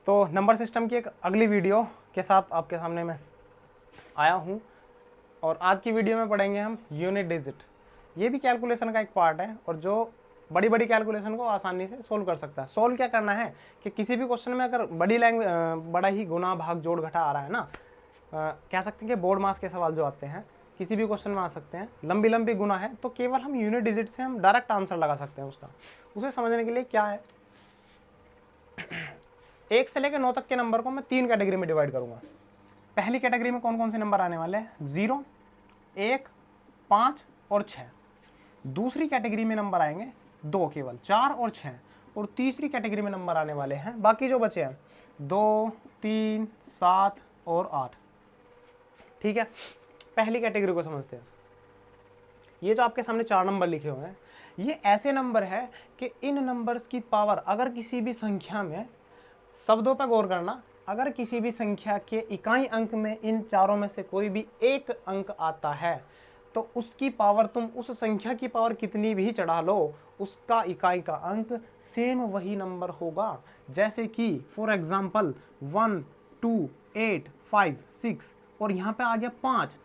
तो number system की एक अगली वीडियो के साथ आपके सामने मैं आया हूँ और आज की वीडियो में पढ़ेंगे हम यूनिट डिजिट। ये भी कैलकुलेशन का एक पार्ट है और जो बड़ी बड़ी कैलकुलेशन को आसानी से सोल्व कर सकता है। सोल्व क्या करना है कि किसी भी क्वेश्चन में अगर बड़ा ही गुना भाग जोड़ घटा आ रहा है ना, कह सकते हैं कि बोर्ड मास के सवाल जो आते हैं किसी भी क्वेश्चन में आ सकते हैं, लंबी लंबी गुना है, तो केवल हम यूनिट डिजिट से हम डायरेक्ट आंसर लगा सकते हैं उसका। उसे समझने के लिए क्या है, 1 से लेकर 9 तक के नंबर को मैं 3 कैटेगरी में डिवाइड करूंगा। पहली कैटेगरी में कौन कौन से नंबर आने वाले हैं? 0, 1, 5 और 6। दूसरी कैटेगरी में नंबर आएंगे 2 केवल, 4 और 6। और तीसरी कैटेगरी में नंबर आने वाले हैं बाकी जो बचे हैं 2, 3, 7 और 8। ठीक है, पहली कैटेगरी को समझते हैं। ये जो आपके सामने 4 नंबर लिखे हुए हैं, ये ऐसे नंबर है कि इन नंबर्स की पावर अगर किसी भी संख्या में, शब्दों पर गौर करना, अगर किसी भी संख्या के इकाई अंक में इन चारों में से कोई भी एक अंक आता है तो उसकी पावर, तुम उस संख्या की पावर कितनी भी चढ़ा लो, उसका इकाई का अंक सेम वही नंबर होगा। जैसे कि फॉर एग्जाम्पल 1, 2, 8, 5, 6 और यहाँ पे आ गया 5।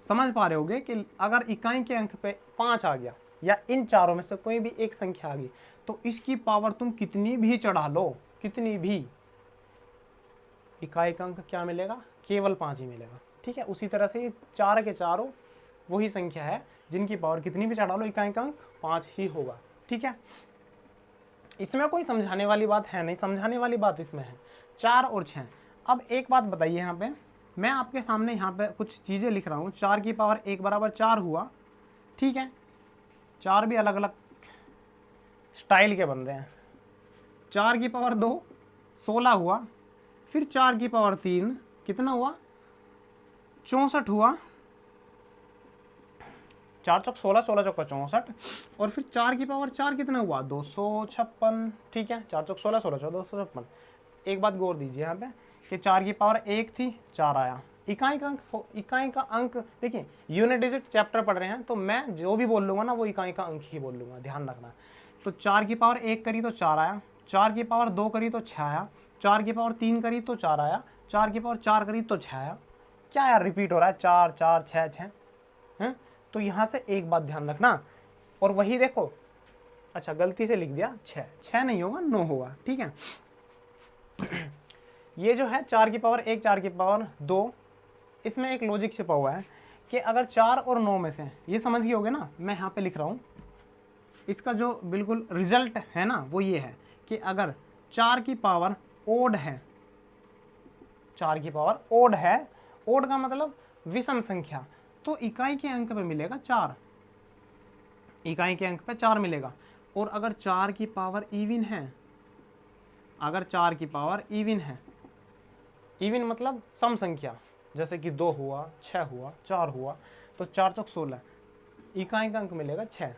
समझ पा रहे होगे कि अगर इकाई के अंक पे 5 आ गया या इन चारों में से कोई भी एक संख्या आ गई तो इसकी पावर तुम कितनी भी चढ़ा लो, कितनी भी, इकाई का अंक क्या मिलेगा? केवल 5 ही मिलेगा। ठीक है, उसी तरह से ये 4 के चारों वही संख्या है जिनकी पावर कितनी भी चढ़ा लो इकाई का अंक 5 ही होगा। ठीक है, इसमें कोई समझाने वाली बात है नहीं, समझाने वाली बात इसमें है 4 और 6। अब एक बात बताइए, यहाँ पे मैं आपके सामने यहाँ पे कुछ चीज़ें लिख रहा हूँ। 4 की पावर 1 बराबर 4 हुआ। ठीक है, 4 भी अलग अलग स्टाइल के बन रहे हैं। 4 की पावर 2 16 हुआ। फिर 4 की पावर 3 कितना हुआ? 64 हुआ। 4 चौक 16, 16 चौक 64। और फिर 4 की पावर 4 कितना हुआ? 256। ठीक है, 4 चौक 16, 16 चौक 256। एक बात गौर दीजिए यहाँ पे कि 4 की पावर 1 थी, 4 आया। इकाई का अंक देखिए, यूनिट डिजिट चैप्टर पढ़ रहे हैं तो मैं जो भी बोल लूँगा ना वो इकाई का अंक ही बोल लूँगा, ध्यान रखना। तो 4 की पावर 1 करी तो 4 आया, 4 की पावर 2 करी तो 6 आया, 4 की पावर 3 करी तो 4 आया, 4 की पावर 4 करी तो 6 आया। क्या यार रिपीट हो रहा है? 4 4 6 6 हैं। तो यहाँ से एक बात ध्यान रखना। और वही देखो, अच्छा गलती से लिख दिया 6 नहीं होगा, 9 होगा। ठीक है, ये जो है 4 की पावर 1, 4 की पावर 2, इसमें एक लॉजिक छिपा हुआ है कि अगर 4 और 9 में से, ये समझ गए होगे ना, मैं यहाँ पे लिख रहा हूँ, इसका जो बिल्कुल रिजल्ट है ना वो ये है कि अगर 4 की पावर ओड है, 4 की पावर ओड है, ओड का मतलब विषम संख्या, तो इकाई के अंक पे मिलेगा 4, इकाई के अंक पे 4 मिलेगा। और अगर 4 की पावर इवन है, अगर 4 की पावर इवन है, इवन मतलब सम संख्या, जैसे कि 2 हुआ, 6 हुआ, 4 हुआ, तो 4 चौक 16, इकाई का अंक मिलेगा 6।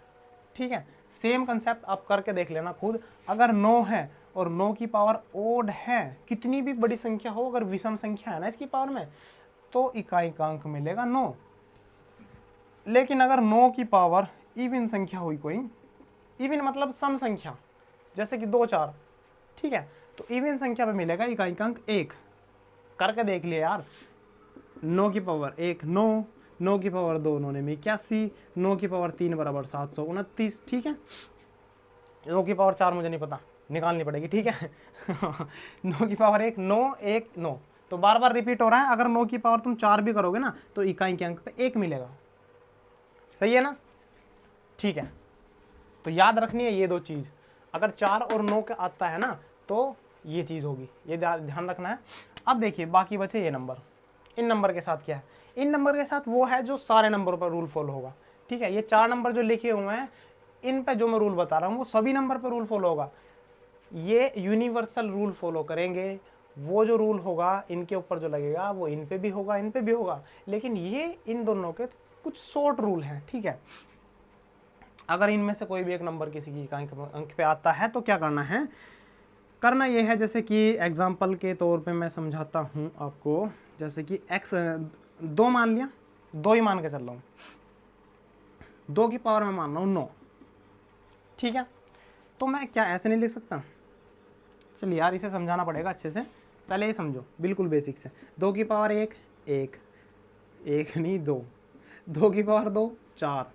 ठीक है, सेम कंसेप्ट आप करके देख लेना खुद। अगर 9 है और 9 की पावर ओड है, कितनी भी बड़ी संख्या हो, अगर विषम संख्या है ना इसकी पावर में, तो इकाई का अंक मिलेगा 9। लेकिन अगर 9 की पावर इवन संख्या हुई कोई, इवन मतलब सम संख्या, जैसे कि 2 4, ठीक है, तो इवन संख्या पे मिलेगा इकाई का अंक 1। करके देख लिया यार, 9 की पावर 1 9, 9 की पावर 2 9 में 81, 9 की पावर 3 बराबर 729। ठीक है, 9 की पावर 4 मुझे नहीं पता, निकालनी पड़ेगी। ठीक है 9 की पावर 1 9, 1 9, तो बार बार रिपीट हो रहा है। अगर 9 की पावर तुम 4 भी करोगे ना तो इकाई के अंक पे 1 मिलेगा। सही है ना? ठीक है, तो याद रखनी है ये दो चीज़। अगर 4 और 9 का आता है ना तो ये चीज़ होगी, ये ध्यान रखना है। अब देखिए बाकी बचे ये नंबर। इन नंबर के साथ क्या है? इन नंबर के साथ वो है जो सारे नंबरों पर रूल फॉलो होगा। ठीक है, ये 4 नंबर जो लिखे हुए हैं, इन पे जो मैं रूल बता रहा हूँ वो सभी नंबर पर रूल फॉलो होगा। ये यूनिवर्सल रूल फॉलो करेंगे। वो जो रूल होगा इनके ऊपर जो लगेगा वो इन पे भी होगा, इन पे भी होगा। लेकिन ये इन दोनों के कुछ शॉर्ट रूल हैं। ठीक है, अगर इनमें से कोई भी एक नंबर किसी की इकाई अंक पे आता है तो क्या करना है? करना ये है, जैसे कि एग्जाम्पल के तौर पे मैं समझाता हूँ आपको। जैसे कि x 2 मान लिया, 2 ही मान के चल रहा हूँ, 2 की पावर में मान रहा हूँ 9। ठीक है, तो मैं क्या ऐसे नहीं लिख सकता? चलिए यार इसे समझाना पड़ेगा अच्छे से, पहले ये समझो बिल्कुल बेसिक से। 2 की पावर 1 1, 1 नहीं 2, 2 की पावर 2 4,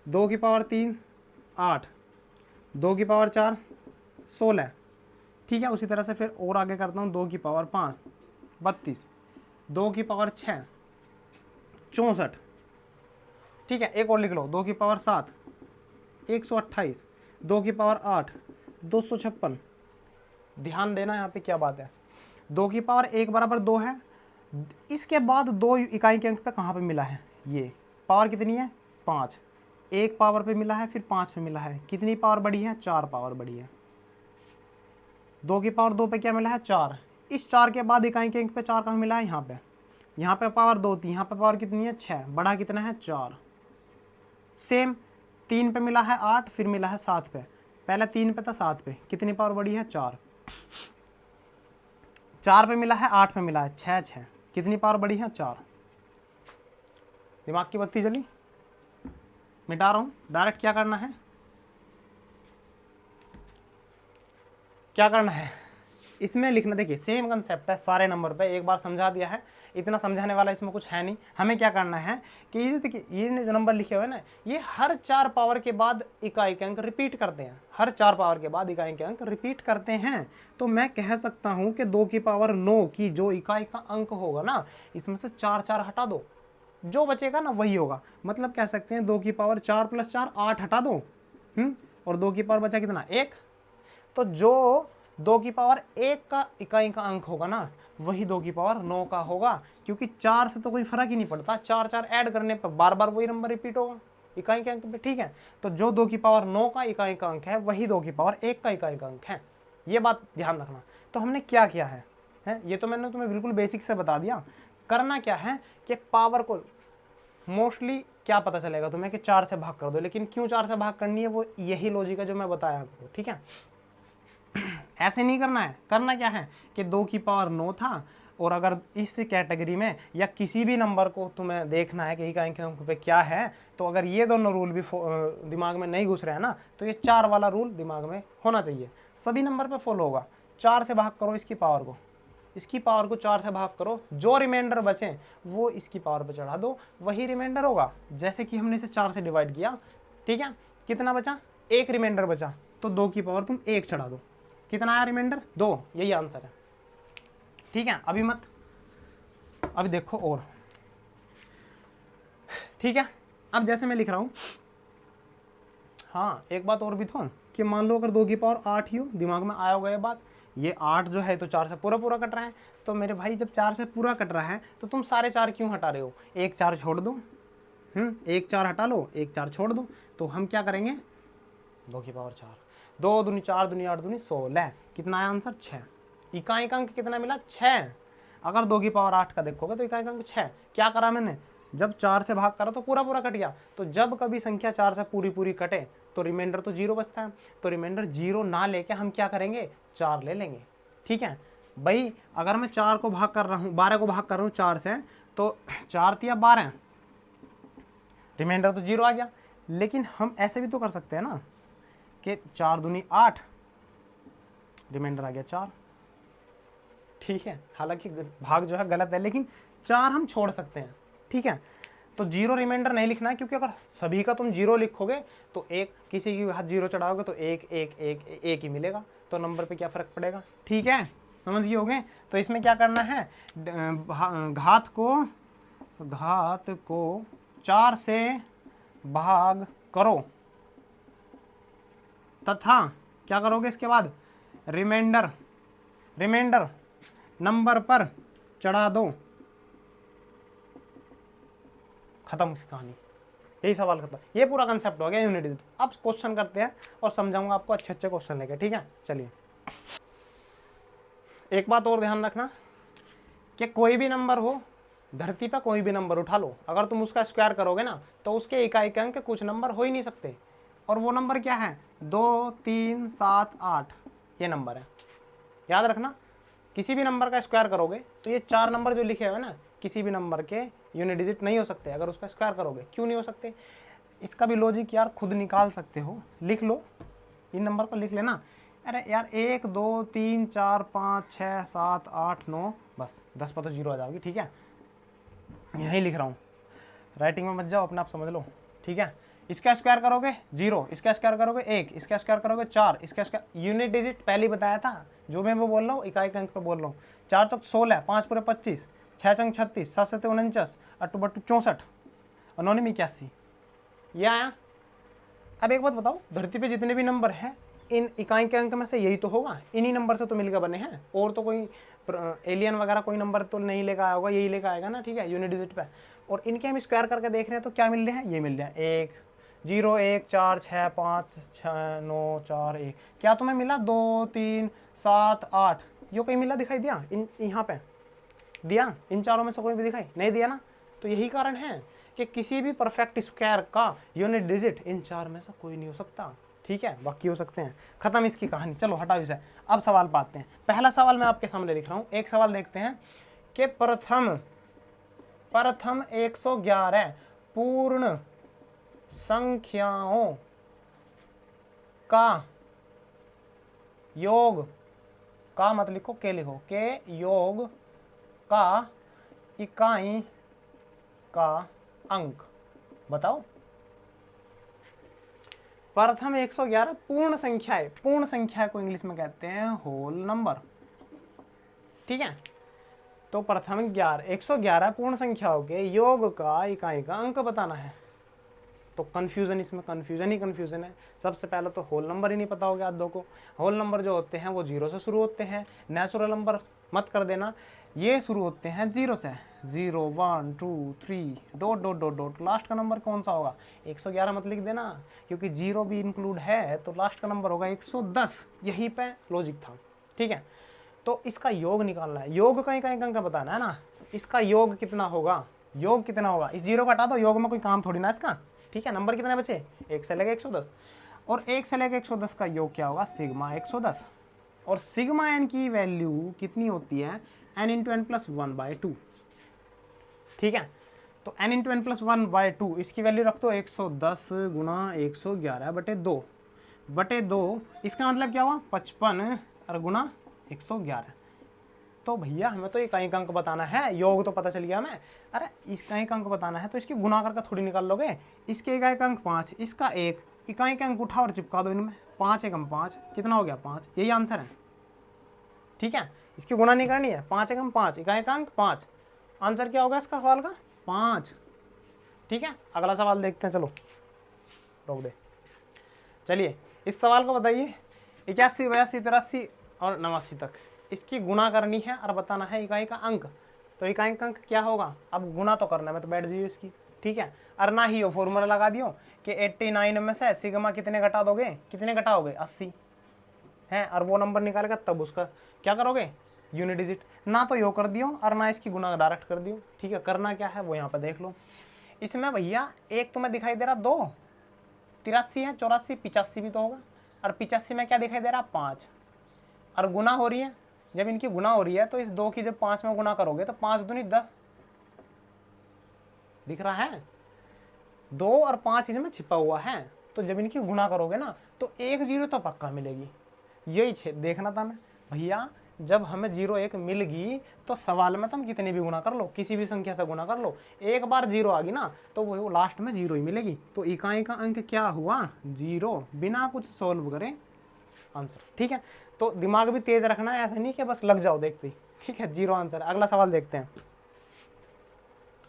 2 की पावर 3 8, 2 की पावर 4 16, ठीक है। उसी तरह से फिर और आगे करता हूँ, 2 की पावर 5 32, 2 की पावर 6 64, ठीक है। एक और लिख लो, 2 की पावर 7 128, 2 की पावर 8 256। ध्यान देना यहाँ पे क्या बात है, 2 की पावर 1 बराबर 2 है, इसके बाद 2 इकाई के अंक पे कहाँ पे मिला है, ये पावर कितनी है 5, एक पावर पे मिला है फिर 5 पे मिला है, कितनी पावर बढ़ी है 4 पावर बढ़ी है। 2 की पावर 2 पे क्या मिला है 4, इस 4 के बाद इकाई के अंक पे 4 कहाँ मिला है, यहाँ पे पावर 2 थी, यहाँ पे पावर कितनी है 6, बढ़ा कितना है 4। सेम 3 पे मिला है 8, फिर मिला है 7 पे, पहले 3 पे था 7 पे, कितनी पावर बढ़ी है 4, 4 पे मिला है 8 पे मिला है 6 6, कितनी पावर बढ़ी है 4। दिमाग की बत्ती जली, मिटा रहा हूँ, डायरेक्ट क्या करना है, क्या करना है इसमें लिखना। देखिए सेम कंसेप्ट है सारे नंबर पे, एक बार समझा दिया है, इतना समझाने वाला इसमें कुछ है नहीं। हमें क्या करना है कि ये देखिए ये जो नंबर लिखे हुए हैं ना, ये हर 4 पावर के बाद इकाई के अंक रिपीट करते हैं, हर 4 पावर के बाद इकाई के अंक रिपीट करते हैं। तो मैं कह सकता हूँ कि 2 की पावर 9 की जो इकाई का अंक होगा ना, इसमें से 4 4 हटा दो, जो बचेगा ना वही होगा। मतलब कह सकते हैं 2 की पावर 4 + 4 8 हटा दो, और 2 की पावर बचा कितना 1। तो जो 2 की पावर 1 का इकाई का अंक होगा ना, वही 2 की पावर 9 का होगा, क्योंकि 4 से तो कोई फर्क ही नहीं पड़ता, 4 4 ऐड करने पर बार बार वही नंबर रिपीट होगा इकाई के अंक पे, ठीक है। तो जो 2 की पावर 9 का इकाई का अंक है वही 2 की पावर 1 का इकाई का अंक है, ये बात ध्यान रखना। तो हमने क्या किया है, ये तो मैंने तुम्हें बिल्कुल बेसिक से बता दिया। करना क्या है कि पावर को मोस्टली क्या पता चलेगा तुम्हें कि 4 से भाग कर दो, लेकिन क्यों 4 से भाग करनी है वो यही लॉजिक है जो मैं बताया आपको, ठीक है। ऐसे नहीं करना है, करना क्या है कि 2 की पावर 9 था, और अगर इस कैटेगरी में या किसी भी नंबर को तुम्हें देखना है कि इकाई के अंक पे क्या है, तो अगर ये दोनों रूल भी दिमाग में नहीं घुस रहे हैं ना, तो ये 4 वाला रूल दिमाग में होना चाहिए, सभी नंबर पे फॉलो होगा। 4 से भाग करो इसकी पावर को 4 से भाग करो, जो रिमाइंडर बचे वो इसकी पावर पे चढ़ा दो, वही रिमाइंडर होगा। जैसे कि हमने इसे 4 से डिवाइड किया, ठीक है, कितना बचा 1 रिमाइंडर बचा, तो 2 की पावर तुम 1 चढ़ा दो, कितना आया रिमाइंडर 2, यही आंसर है, ठीक है। अभी देखो और, ठीक है। अब जैसे मैं लिख रहा हूँ, हाँ एक बात और भी तो कि मान लो अगर 2 की पावर 8 ही हो, दिमाग में आया होगा ये बात, ये 8 जो है तो 4 से पूरा पूरा कट रहा है, तो मेरे भाई जब 4 से पूरा कट रहा है तो तुम सारे 4 क्यों हटा रहे हो, एक 4 छोड़ दो, एक 4 हटा लो, एक 4 छोड़ दो, तो हम क्या करेंगे 2 की पावर 4, 2 दूनी 4 दूनी 8 दूनी 16, कितना आया आंसर 6। इकाई का अंक कितना मिला 6। अगर 2 की पावर 8 का देखोगे तो इकाई का अंक 6। क्या करा मैंने, जब 4 से भाग करा तो पूरा पूरा कट गया, तो जब कभी संख्या 4 से पूरी पूरी कटे तो रिमाइंडर तो 0 बचता है, तो रिमाइंडर 0 ना लेके हम क्या करेंगे 4 ले लेंगे, ठीक है भाई। अगर मैं 4 को भाग कर रहा हूँ, 12 को भाग कर रहा हूँ 4 से, तो 4 तिया 12, रिमाइंडर तो 0 आ गया। लेकिन हम ऐसे भी तो कर सकते हैं ना कि 4 दूनी 8, रिमाइंडर आ गया 4, ठीक है। हालांकि भाग जो है गलत है, लेकिन 4 हम छोड़ सकते हैं, ठीक है। तो 0 रिमाइंडर नहीं लिखना है, क्योंकि अगर सभी का तुम 0 लिखोगे तो एक किसी की हाथ 0 चढ़ाओगे तो एक ही मिलेगा, तो नंबर पे क्या फर्क पड़ेगा, ठीक है, समझ गए होगे। तो इसमें क्या करना है, घात को 4 से भाग करो, तथा क्या करोगे इसके बाद रिमाइंडर नंबर पर चढ़ा दो, खत्म इस कहानी, यही सवाल खत्म। ये पूरा कंसेप्ट हो गया यूनिट डिजिट। अब क्वेश्चन करते हैं और समझाऊंगा आपको अच्छे अच्छे क्वेश्चन लेके, ठीक है। चलिए एक बात और ध्यान रखना कि कोई भी नंबर हो, धरती पर कोई भी नंबर उठा लो, अगर तुम उसका स्क्वायर करोगे ना तो उसके इकाई के अंक कुछ नंबर हो ही नहीं सकते, और वो नंबर क्या है 2 3 7 8, ये नंबर है, याद रखना। किसी भी नंबर का स्क्वायर करोगे तो ये 4 नंबर जो लिखे हुए ना, किसी भी नंबर के यूनिट डिजिट नहीं हो सकते अगर उसका स्क्वायर करोगे। क्यों नहीं हो सकते, इसका भी लॉजिक यार खुद निकाल सकते हो, लिख लो, इन नंबर को लिख लेना। अरे यार 1 2 3 4 5 6 7 8 9, बस 10 पर तो जीरो आ जाओगी, ठीक है। यही लिख रहा हूँ, राइटिंग में मत जाओ, अपने आप समझ लो, ठीक है। इसका स्क्वायर करोगे 0, इसका स्क्वायर करोगे 1, इसका स्क्वायर करोगे 4, इसका स्क्वायर यूनिट डिजिट पहले ही बताया था, जो मैं वो बोल रहा हूँ इकाई के अंक पे बोल रहा हूँ। 4 चौक 16, 5 पूरे 25, 6 चंग 36, 7 सत्ते 49, 8 बट्टू 64 और 9 में 81, ये आया। अब एक बात बताओ, धरती पे जितने भी नंबर हैं इन इकाई के अंक में से यही तो होगा, इन्हीं नंबर से तो मिलकर बने हैं, और तो कोई एलियन वगैरह कोई नंबर तो नहीं लेकर आया होगा, यही लेकर आएगा ना, ठीक है, यूनिट डिजिट पे। और इनके हम स्क्वायर करके देख रहे हैं तो क्या मिल रहे हैं, ये मिल रहे हैं 1 0 1 4 6 5 6 9 4 1, क्या तुम्हें मिला 2 3 7 8, यो कहीं मिला दिखाई दिया इन यहाँ पे दिया, इन चारों में से कोई भी दिखाई नहीं दिया ना। तो यही कारण है कि किसी भी परफेक्ट स्क्वायर का यूनिट डिजिट इन चार में से कोई नहीं हो सकता, ठीक है, बाकी हो सकते हैं। खत्म इसकी कहानी, चलो हटाओ इसे। अब सवाल पाते हैं। पहला सवाल मैं आपके सामने लिख रहा हूं, एक सवाल देखते हैं कि प्रथम 111 पूर्ण संख्याओं का योग का मत लिखो, के लिखो, के योग का इकाई का अंक बताओ। प्रथम 111 पूर्ण संख्याएं, पूर्ण संख्या को इंग्लिश में कहते हैं होल नंबर, ठीक है। तो प्रथम 111 पूर्ण संख्याओं के योग का इकाई का अंक बताना है। तो कंफ्यूजन, इसमें कंफ्यूजन ही कंफ्यूजन है। सबसे पहले तो होल नंबर ही नहीं पता होगा आधों को। होल नंबर जो होते हैं वो 0 से शुरू होते हैं, नेचुरल नंबर मत कर देना, ये शुरू होते हैं 0 से, 0 1 2 3 dot dot dot dot, last का नंबर कौन सा होगा, 111 मत लिख देना, क्योंकि 0 भी इंक्लूड है तो लास्ट का नंबर होगा 110, यहीं पे लॉजिक था, ठीक है। तो इसका योग निकालना है, योग कहीं कहीं कहीं का बताना है ना, इसका योग कितना होगा, योग कितना होगा, इस 0 को हटा दो, योग में कोई काम थोड़ी ना इसका, ठीक है। नंबर कितने बचे, 1 से लेकर 110, और 1 से लेकर 110 का योग क्या होगा, सिग्मा 110, और सिग्मा एन की वैल्यू कितनी होती है, n इंटू एन प्लस 1/2, ठीक है। तो n इंटू एन प्लस 1/2 इसकी वैल्यू रख दो 110 गुना 111/2, इसका मतलब क्या हुआ 55 और गुना 111। तो भैया हमें तो इकाई का अंक बताना है, योग तो पता चल गया हमें, अरे इकाई का अंक बताना है तो इसकी गुना करके थोड़ी निकाल लोगे। इसके इकाई का अंक 5, इसका 1, इकाई का अंक उठा और चिपका दो इनमें, 5 एकम 5 कितना हो गया 5, यही आंसर है, ठीक है। इसकी गुना नहीं करनी है, 5 एकम 5, इकाई का अंक 5, आंसर क्या होगा इसका सवाल का 5, ठीक है। अगला सवाल देखते हैं, चलो रोक दे। चलिए इस सवाल को बताइए, 81 82 83 और 89 तक इसकी गुणा करनी है और बताना है इकाई का अंक। तो इकाई का अंक क्या होगा, अब गुना तो करना है, मैं तो बैठ जाइए इसकी, ठीक है। और ना ही वो फॉर्मूला लगा दियो कि 89 में से सिग्मा कितने घटा दोगे, कितने घटाओगे 80 है, और वो नंबर निकालेगा तब उसका क्या करोगे यूनिट डिजिट, ना तो यो कर दियो और ना इसकी गुना डायरेक्ट कर दियो, ठीक है। करना क्या है वो यहाँ पर देख लो। इसमें भैया एक तुम्हें दिखाई दे रहा 2, 83 है, 84 85 भी तो होगा, और 85 में क्या दिखाई दे रहा 5, और गुना हो रही है, जब इनकी गुना हो रही है तो इस 2 की जब 5 में गुना करोगे तो 5 दूनी 10 दिख रहा है, 2 और 5 इसमें छिपा हुआ है, तो जब इनकी गुना करोगे ना तो 1 0 तो पक्का मिलेगी, यही देखना था मैं भैया। जब हमें 0 1 मिल गई तो सवाल में तुम कितनी भी गुना कर लो, किसी भी संख्या से गुना कर लो, एक बार 0 आ गई ना तो वो लास्ट में 0 ही मिलेगी। तो इकाई का अंक क्या हुआ 0, बिना कुछ सोल्व करे आंसर, ठीक है। तो दिमाग भी तेज रखना है, ऐसा नहीं कि बस लग जाओ देखते ही, ठीक है। 0 आंसर। अगला सवाल देखते हैं,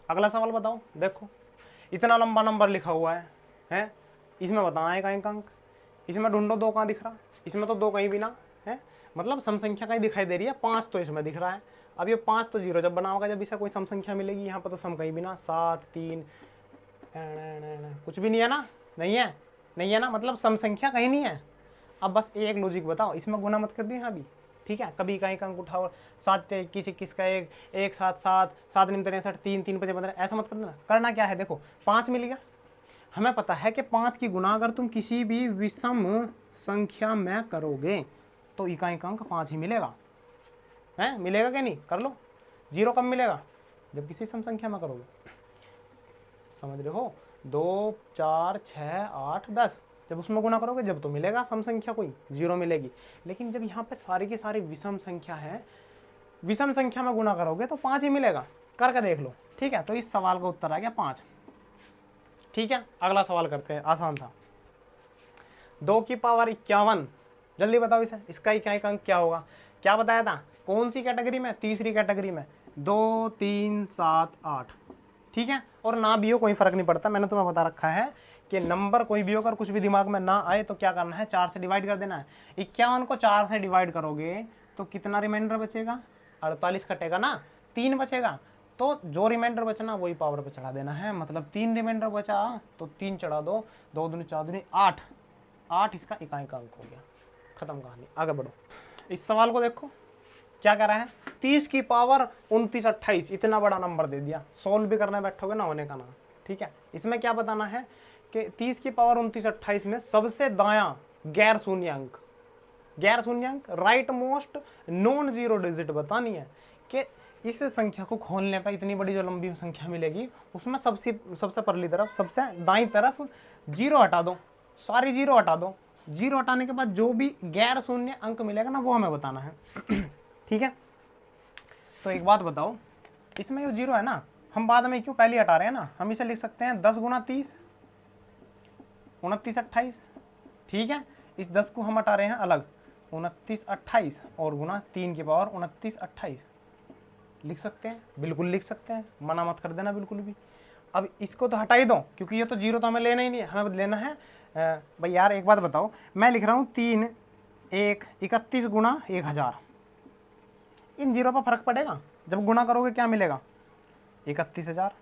अगला सवाल बताओ, देखो इतना लंबा नंबर लिखा हुआ है इसमें बताना है इकाई का अंक, इसमें ढूंढो 2 कहाँ दिख रहा, इसमें तो 2 कहीं भी ना है, मतलब सम संख्या कहीं दिखाई दे रही है, 5 तो इसमें दिख रहा है। अब ये 5 तो 0 जब बना होगा जब इसे कोई सम संख्या मिलेगी, यहाँ पर तो सम कहीं भी ना, 7 3 कुछ भी नहीं है ना, नहीं है, नहीं है ना, मतलब सम संख्या कहीं नहीं है। अब बस एक लॉजिक बताओ, इसमें गुना मत कर दियो यहाँ भी, ठीक है। कभी इकाई का अंक उठाओ, 7 21 21 का 1 1 7 7 7 9 63 3 3 5 15, ऐसा मत कर देना। करना क्या है, देखो 5 मिल गया, हमें पता है कि 5 की गुना अगर तुम किसी भी विषम संख्या में करोगे तो इकाई का अंक 5 ही मिलेगा, है मिलेगा क्या नहीं, कर लो। 0 कब मिलेगा, जब किसी सम संख्या में करोगे, समझ रहे हो। 2 4 6 8 10 जब उसमें गुना करोगे जब तो मिलेगा सम संख्या, कोई जीरो मिलेगी। लेकिन जब यहाँ पे सारी की सारी विषम संख्या है, विषम संख्या में गुना करोगे तो 5 ही मिलेगा। करके देख लो, ठीक है। तो इस सवाल का उत्तर आ गया 5। ठीक है, अगला सवाल करते हैं, आसान था। 2 की पावर 51, जल्दी बताओ इसे, इसका इकाई अंक क्या होगा? क्या बताया था, कौन सी कैटेगरी में? तीसरी कैटेगरी में। 2 3 7 8, ठीक है। और ना भी हो कोई फर्क नहीं पड़ता, मैंने तुम्हें बता रखा है कि नंबर कोई भी होकर कुछ भी दिमाग में ना आए तो क्या करना है, 4 से डिवाइड कर देना है। 51 को 4 से डिवाइड करोगे तो कितना रिमाइंडर बचेगा? 48 कटेगा ना, 3 बचेगा। तो जो रिमाइंडर बचना वही पावर पे चढ़ा देना है, मतलब 3 रिमाइंडर बचा तो 3 चढ़ा दो, 2 दूनी 4 दूनी 8, 8 इसका इकाई का अंक हो गया। खत्म कहानी, आगे बढ़ो। इस सवाल को देखो क्या कह रहा है, 30 की पावर 29 28, इतना बड़ा नंबर दे दिया, सोल्व भी करने बैठोगे ना होने का ना। ठीक है, इसमें क्या बताना है कि 30 की पावर 29 28 में सबसे दायां गैर शून्य अंक, गैर शून्य अंक right most non zero digit बतानी है कि इस संख्या को खोलने पर इतनी बड़ी जो लंबी संख्या मिलेगी उसमें सबसे परली तरफ, सबसे दाईं तरफ जीरो हटा दो, सारी जीरो हटा दो। जीरो हटाने के बाद जो भी गैर शून्य अंक मिलेगा ना वो हमें बताना है। ठीक है, तो एक बात बताओ, इसमें जो जीरो है ना, हम बाद में क्यों पहले हटा रहे हैं ना, हम इसे लिख सकते हैं 10 गुना 30 29 28। ठीक है, इस 10 को हम हटा रहे हैं अलग, 29 28 और गुना 3 की पावर 29 28 लिख सकते हैं, बिल्कुल लिख सकते हैं, मना मत कर देना बिल्कुल भी। अब इसको तो हटा ही दो क्योंकि ये तो जीरो तो हमें लेना ही नहीं है, हमें लेना है भाई यार एक बात बताओ, मैं लिख रहा हूँ 3 1 31 गुना 1000, इन जीरो पर फर्क पड़ेगा? जब गुना करोगे क्या मिलेगा? 31,000।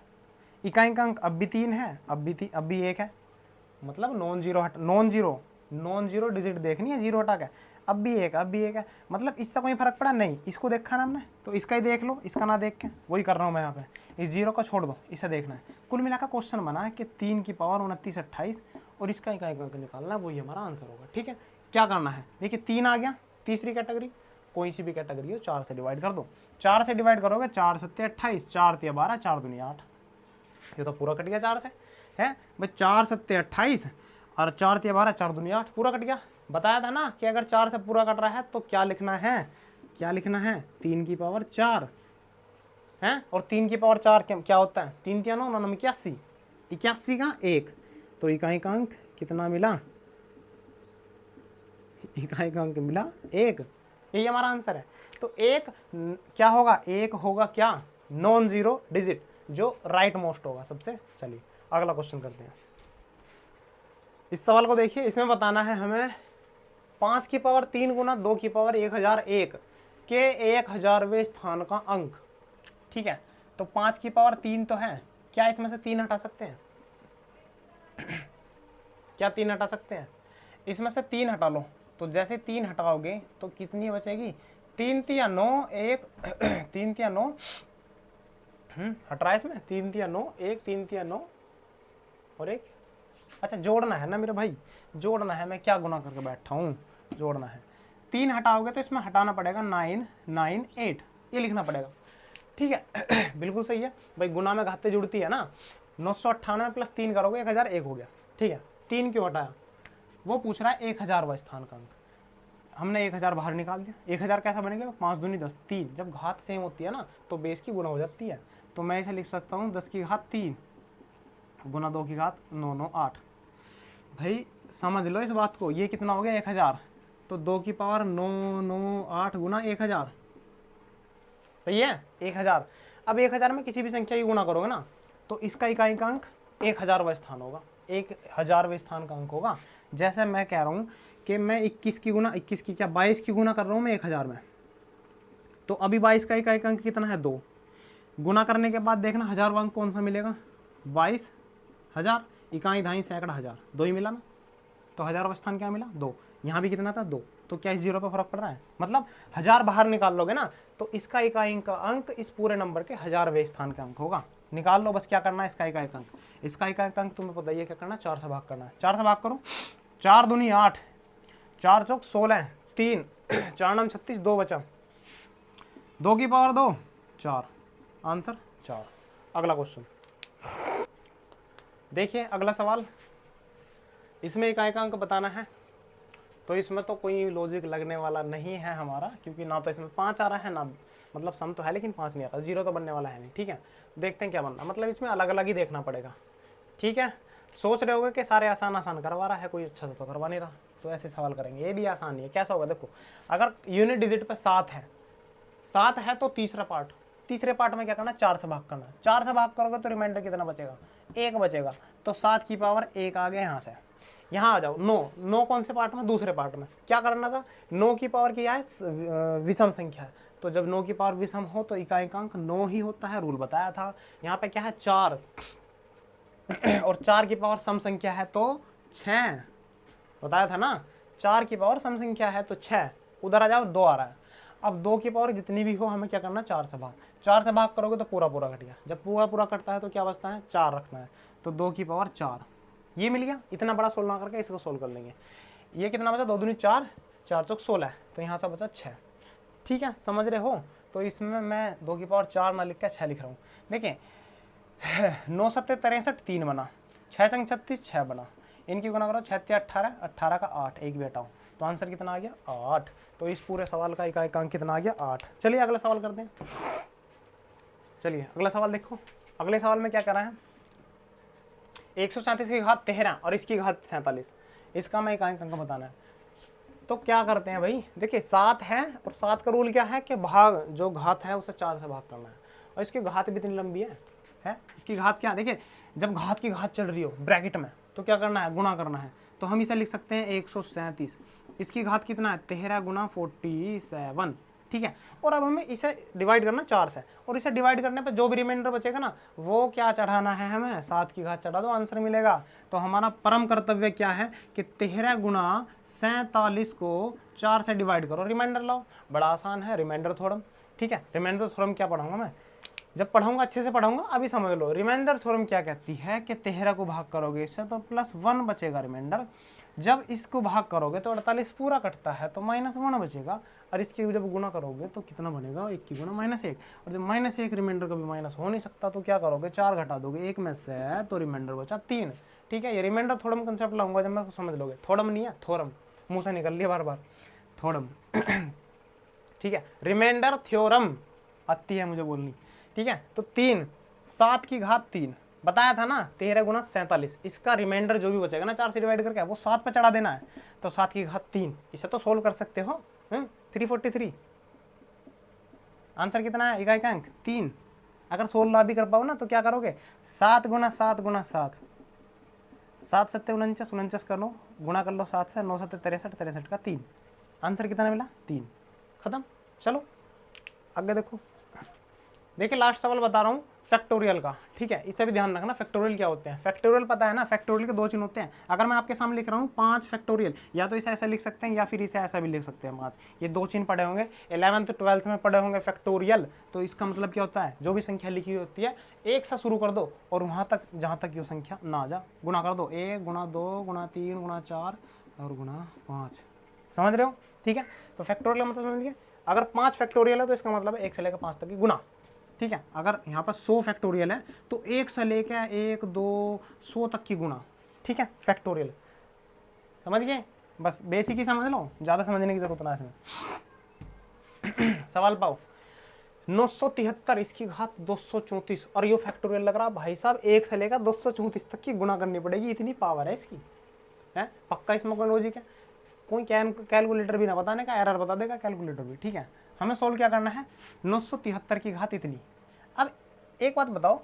इकाई का अंक अब भी 3 है, अब भी 1 है, मतलब नॉन जीरो डिजिट देखनी है, जीरो हटा के अब भी एक है, मतलब इससे कोई फर्क पड़ा नहीं। इसको देखा ना हमने तो इसका ही देख लो, इसका ना देख के, वही कर रहा हूँ मैं यहाँ पे। इस जीरो को छोड़ दो, इसे देखना है। कुल मिलाकर क्वेश्चन बना है कि 3 की पावर 29 28 और इसका इकाई अंक निकालना है, वही हमारा आंसर होगा। ठीक है, क्या करना है, देखिए 3 आ गया, तीसरी कैटेगरी, कोई सी भी कैटेगरी हो 4 से डिवाइड कर दो। 4 से डिवाइड करोगे 4 7 28, 4 3 12, 4 दूनी 8, ये तो पूरा कट गया 4 से है भाई। 4 7 28 और 4 3 12, 4 दूनी 8, पूरा कट गया। बताया था ना कि अगर 4 से पूरा कट रहा है तो क्या लिखना है, 3 की पावर 4 है। और 3 की पावर 4 क्या होता है, 3 3 9 9 81, 81 का 1, तो इकाई का अंक कितना मिला? इकाई का अंक मिला 1, यही हमारा आंसर है। तो एक क्या होगा, एक होगा क्या, नॉन जीरो डिजिट, जो राइट मोस्ट होगा सबसे। चलिए अगला क्वेश्चन करते हैं। इस सवाल को देखिए, इसमें बताना है हमें 5 की पावर 3 गुना 2 की पावर 1001 के 1000वें स्थान का अंक। ठीक है, तो 5 की पावर 3 तो है, क्या इसमें से 3 हटा सकते हैं? क्या 3 हटा सकते हैं? इसमें से 3 हटा लो, तो जैसे 3 हटाओगे तो कितनी बचेगी? 3 3 9 1 3 3 9 हट रहा है इसमें, 3 3 9 1 3 3 9 और 1, अच्छा जोड़ना है ना मेरे भाई, जोड़ना है, मैं क्या गुना करके बैठा हूँ, जोड़ना है। 3 हटाओगे तो इसमें हटाना पड़ेगा 9 9 8, ये लिखना पड़ेगा। ठीक है, बिल्कुल सही है भाई, गुना में घाते जुड़ती है ना। 998 प्लस 3 करोगे 1001 हो गया। ठीक है, 3 क्यों हटाया, वो पूछ रहा है 1000वां स्थान का अंक, हमने 1000 बाहर निकाल दिया। 1000 कैसा बनेगा, 5 दूनी 10, 3, जब घात सेम होती है ना तो बेस की गुना हो जाती है। तो मैं इसे लिख सकता हूँ 10 की घात 3 गुना 2 की घात 9 9 8। भाई समझ लो इस बात को, ये कितना हो गया 1000, तो 2 की पावर 9 9 8 गुना 1000, सही है 1000। अब 1000 में किसी भी संख्या की गुना करोगे ना तो इसका इकाई का अंक 1000वां स्थान होगा, 1000वें स्थान का अंक होगा। जैसे मैं कह रहा हूँ कि मैं 21 की गुना 21 की क्या 22 की गुना कर रहा हूँ मैं 1000 में, तो अभी 22 का इकाई का अंक कितना है 2, गुना करने के बाद देखना 1000वां अंक कौन सा मिलेगा, 22,000, इकाई धाई सैकड़ा हजार, 2 ही मिला ना, तो 1000वां स्थान क्या मिला 2, यहाँ भी कितना था 2, तो क्या इस जीरो पे फर्क पड़ रहा है, मतलब 1000 बाहर निकाल लोगे ना तो इसका इकाई का अंक इस पूरे नंबर के 1000वें स्थान का अंक होगा। निकाल लो, बस क्या करना है, इसका इकाई का अंक, इसका इकाई का अंक तुम्हें पता ही है क्या करना है, 4 से भाग करना है। 4 से भाग करो, 4 दूनी 8, 4 चौक 16, 3 4 9 36, 2 बचा, 2 की पावर 2 4, आंसर 4। अगला क्वेश्चन देखिए, अगला सवाल इसमें इकाई-अंक बताना है, तो इसमें तो कोई लॉजिक लगने वाला नहीं है हमारा, क्योंकि ना तो इसमें 5 आ रहा है, ना मतलब सम तो है लेकिन 5 नहीं आ रहा, 0 तो बनने वाला है नहीं। ठीक है, देखते हैं क्या बनना, मतलब इसमें अलग अलग ही देखना पड़ेगा। ठीक है, सोच रहे होगे कि सारे आसान आसान करवा रहा है, कोई अच्छा से तो करवा नहीं रहा, तो ऐसे सवाल करेंगे। ये भी आसान ही है। कैसा होगा देखो, अगर यूनिट डिजिट पे 7 है तो तीसरे पार्ट में क्या करना, 4 से भाग करना। 4 से भाग करोगे तो रिमाइंडर कितना बचेगा, 1 बचेगा। तो 7 की पावर 1 आ गया। यहाँ से यहाँ आ जाओ, 9 कौन से पार्ट में, दूसरे पार्ट में। क्या करना था, 9 की पावर क्या है, विषम संख्या है, तो जब 9 की पावर विषम हो तो इकाई-अंक 9 ही होता है, रूल बताया था। यहाँ पे क्या है, 4 और 4 की पावर सम संख्या है तो 6, बताया था ना। 4 की पावर सम संख्या है तो 6, उधर आ जाओ, 2 आ रहा है। अब 2 की पावर जितनी भी हो हमें क्या करना, 4 से भाग। 4 से भाग करोगे तो पूरा पूरा कट गया, जब पूरा पूरा कटता है तो क्या बचता है, 4 रखना है, तो 2 की पावर 4, ये मिल गया। इतना बड़ा सोल्व ना करके इसको सोल्व कर लेंगे। ये कितना बचा, 2 दूनी 4, 4 चौक 16, तो यहाँ से बचा 6। ठीक है, समझ रहे हो। तो इसमें मैं 2 की पावर 4 ना लिख के 6 लिख रहा हूँ। देखिए 9 7 63, 3 बना, 6 चंग 36, 6 बना। इनकी गुना करो, 6 18, 18 का 8, एक भी हटाओ, तो आंसर कितना आ गया, 8। तो इस पूरे सवाल का इकाई-अंक कितना आ गया, 8। चलिए अगला सवाल करते हैं। चलिए अगला सवाल देखो। अगले सवाल में क्या कर रहा है, 137 की घात 13 और इसकी घात 47, इसका मैं इकाई-अंक बताना है। तो क्या करते हैं भाई, देखिए 7 है और 7 का रूल क्या है कि भाग, जो घात है उसे 4 से भाग करना है, और इसकी घात भी इतनी लंबी है। इसकी घात क्या, देखिए जब घात की घात चल रही हो ब्रैकेट में तो क्या करना है, गुणा करना है। तो हम इसे लिख सकते हैं 137, इसकी घात कितना है, 13 गुना 47। ठीक है, और अब हमें इसे डिवाइड करना 4 से, और इसे डिवाइड करने पे जो भी रिमाइंडर बचेगा ना, वो क्या चढ़ाना है हमें, 7 की घात चढ़ा दो, आंसर मिलेगा। तो हमारा परम कर्तव्य क्या है कि 13 गुना 47 को 4 से डिवाइड करो, रिमाइंडर लाओ। बड़ा आसान है, रिमाइंडर थ्योरम। ठीक है, रिमाइंडर थ्योरम क्या पढ़ाऊंगा मैं, जब पढ़ाऊंगा अच्छे से पढ़ाऊंगा, अभी समझ लो। रिमाइंडर थ्योरम क्या कहती है कि 13 को भाग करोगे इससे तो +1 बचेगा रिमाइंडर, जब इसको भाग करोगे तो 48 पूरा कटता है तो -1 बचेगा, और इसकी जब गुना करोगे तो कितना बनेगा, 1 की गुना -1, और जब -1 रिमाइंडर कभी माइनस हो नहीं सकता, तो क्या करोगे, 4 घटा दोगे 1 में से, तो रिमाइंडर बचा 3। ठीक है, ये रिमाइंडर थ्योरम कंसेप्ट लाऊंगा जब मैं, समझ लोगे। थ्योरम नहीं है, थ्योरम, मुंह से निकल लिया बार बार, थ्योरम। ठीक है, रिमाइंडर थ्योरम आती है मुझे बोलनी। ठीक है, तो 3, 7 की घात 3 बताया था ना, 13 गुना 47, इसका रिमाइंडर जो भी बचेगा ना 4 से डिवाइड करके, वो 7 पे चढ़ा देना है, तो 7 की घात 3, इसे तो सोल्व कर सकते हो। 343, आंसर कितना है, इकाई-अंक 3। अगर सोल्व ना भी कर पाओ ना तो क्या करोगे, 7 गुना 7 गुना 7, 7 7 49, 49 कर लो, गुणा कर लो 7 से, 9 7 63, 63 का 3, आंसर कितना मिला, 3। खत्म। चलो आगे देखो। देखिए लास्ट सवाल बता रहा हूँ फैक्टोरियल का। ठीक है, इससे भी ध्यान रखना, फैक्टोरियल क्या होते हैं। फैक्टोरियल पता है ना, फैक्टोरियल के 2 चिन्ह होते हैं। अगर मैं आपके सामने लिख रहा हूँ 5 फैक्टोरियल, या तो इसे ऐसा लिख सकते हैं या फिर इसे ऐसा भी लिख सकते हैं 5, ये 2 चिन्ह पढ़े होंगे 11th 12th में पढ़े होंगे फैक्टोरियल। तो इसका मतलब क्या होता है, जो भी संख्या लिखी होती है 1 से शुरू कर दो और वहाँ तक जहाँ तक ये संख्या ना आ जा गुना कर दो, 1 गुना 2 गुना 3 गुना 4 और गुना 5। समझ रहे हो। ठीक है, तो फैक्टोरियल मतलब समझिए, अगर 5 फैक्टोरियल है तो इसका मतलब है 1 से लेकर 5 तक की गुना। ठीक है, अगर यहाँ पर 100 फैक्टोरियल है तो 1 से लेकर 1 2 100 तक की गुना। ठीक है, फैक्टोरियल समझ गए, बस बेसिक ही समझ लो, ज़्यादा समझने की जरूरत ना इसमें। सवाल पाओ, 973 इसकी घात 234, और ये फैक्टोरियल लग रहा भाई साहब 1 से लेकर 234 तक की गुना करनी पड़ेगी, इतनी पावर है इसकी। है पक्का इसमें कोई लॉजिक है, कोई कैलकुलेटर भी ना बताने का, एरर बता देगा कैलकुलेटर भी। ठीक है, हमें सोल्व क्या करना है, 973 की घात इतनी। अब एक बात बताओ,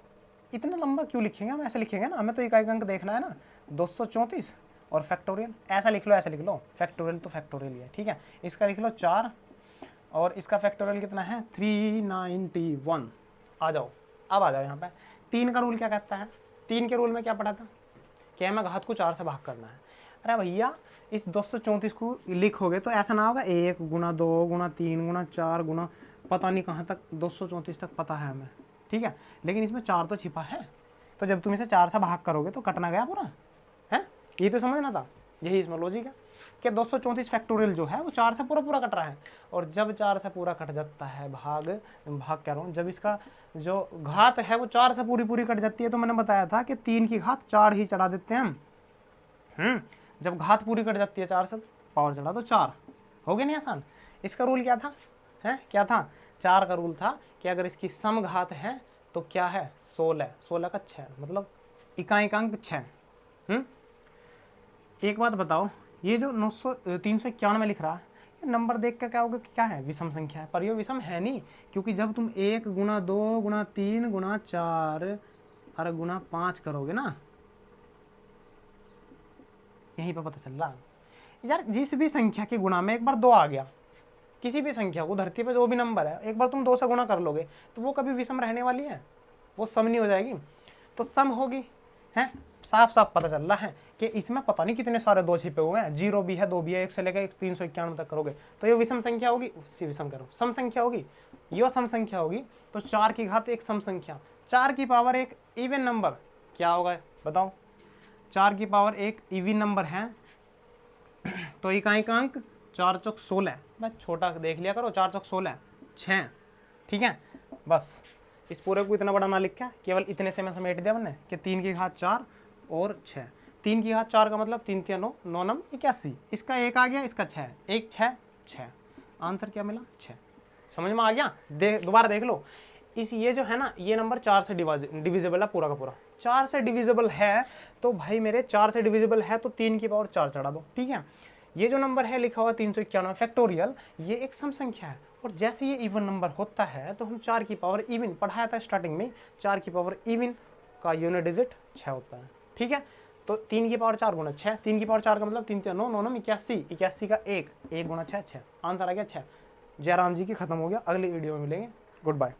इतना लंबा क्यों लिखेंगे हम, ऐसे लिखेंगे ना, हमें तो इकाई-अंक देखना है ना, 234 और फैक्टोरियल, ऐसा लिख लो, ऐसा लिख लो, फैक्टोरियल तो फैक्टोरियल ही है। ठीक है, इसका लिख लो 4 और इसका फैक्टोरियल कितना है 391। आ जाओ, अब आ जाओ यहाँ पे, 3 का रूल क्या कहता है, 3 के रूल में क्या पढ़ा था कि हमें घात को 4 से भाग करना है। अरे भैया इस 234 को लिखोगे तो ऐसा ना होगा 1 गुना 2 गुना 3 गुना 4 गुना पता नहीं कहाँ तक, 234 तक पता है हमें। ठीक है, लेकिन इसमें 4 तो छिपा है, तो जब तुम इसे 4 से भाग करोगे तो कटना गया पूरा है, ये तो समझना था, यही इसमें लॉजिक है कि 234 फैक्टोरियल जो है वो 4 से पूरा पूरा कट रहा है, और जब 4 से पूरा कट जाता है, भाग कह रहा हूँ, जब इसका जो घात है वो 4 से पूरी पूरी कट जाती है, तो मैंने बताया था कि 3 की घात 4 ही चढ़ा देते हैं हम। जब घात पूरी कट जाती है 4 से पावर चढ़ा तो 4 हो गया नहीं आसान। इसका रूल क्या था, है क्या था, 4 का रूल था कि अगर इसकी सम घात है तो क्या है 16, 16 का 6 मतलब इकाई का अंक 6। एक बात बताओ, ये जो 391 लिख रहा है, ये नंबर देख के क्या होगा कि क्या है, विषम संख्या है, पर ये विषम है नहीं, क्योंकि जब तुम 1 गुणा 2 गुणा 3 गुणा 4 और गुणा 5 करोगे ना, यहीं पर पता चल रहा यार, जिस भी संख्या के गुणा में एक बार 2 आ गया, किसी भी संख्या को धरती पर जो भी नंबर है एक बार तुम 2 से गुणा कर लोगे तो वो कभी विषम रहने वाली है, वो सम नहीं हो जाएगी, तो सम होगी, है साफ साफ पता चल रहा है कि इसमें पता नहीं कितने सारे 2 छिपे हुए हैं, 0 भी है 2 भी है, 1 से लेकर 391 तक करोगे तो ये विषम संख्या होगी, विषम करो सम संख्या होगी, ये सम संख्या होगी, तो 4 की घात एक सम संख्या, 4 की पावर एक इवन नंबर क्या होगा बताओ, 4 की पावर एक इवन नंबर है, तो इकाई का अंक 4 चौक 16, बस छोटा देख लिया करो, 4 चौक 16 6, ठीक है। बस इस पूरे को इतना बड़ा ना लिख के केवल इतने से मैं समेट दिया मैंने कि 3 की घात 4 और 6, 3 की घात 4 का मतलब 3 3 9 9 9 81, इसका 1 आ गया, इसका 6 1 6 6, आंसर क्या मिला 6, समझ में आ गया। दोबारा देख लो, इस ये जो है ना, ये नंबर 4 से डिविजिबल है पूरा का पूरा, 4 से डिविजिबल है तो भाई मेरे 4 से डिविजिबल है तो 3 की पावर 4 चढ़ा दो, ठीक है। ये जो नंबर है लिखा हुआ 391 फैक्टोरियल, ये एक सम संख्या है, और जैसे ये इवन नंबर होता है तो हम 4 की पावर इवन पढ़ाया था स्टार्टिंग में, 4 की पावर इवन का यूनिट डिजिट 6 होता है, ठीक है। तो 3 की पावर 4 गुना 6, 3 की पावर 4 का मतलब 3 3 9 9 9 81, 81 का 1 1 गुना 6 6, आंसर आ गया 6। जयराम जी की खत्म हो गया, अगली वीडियो में मिलेंगे, गुड बाय।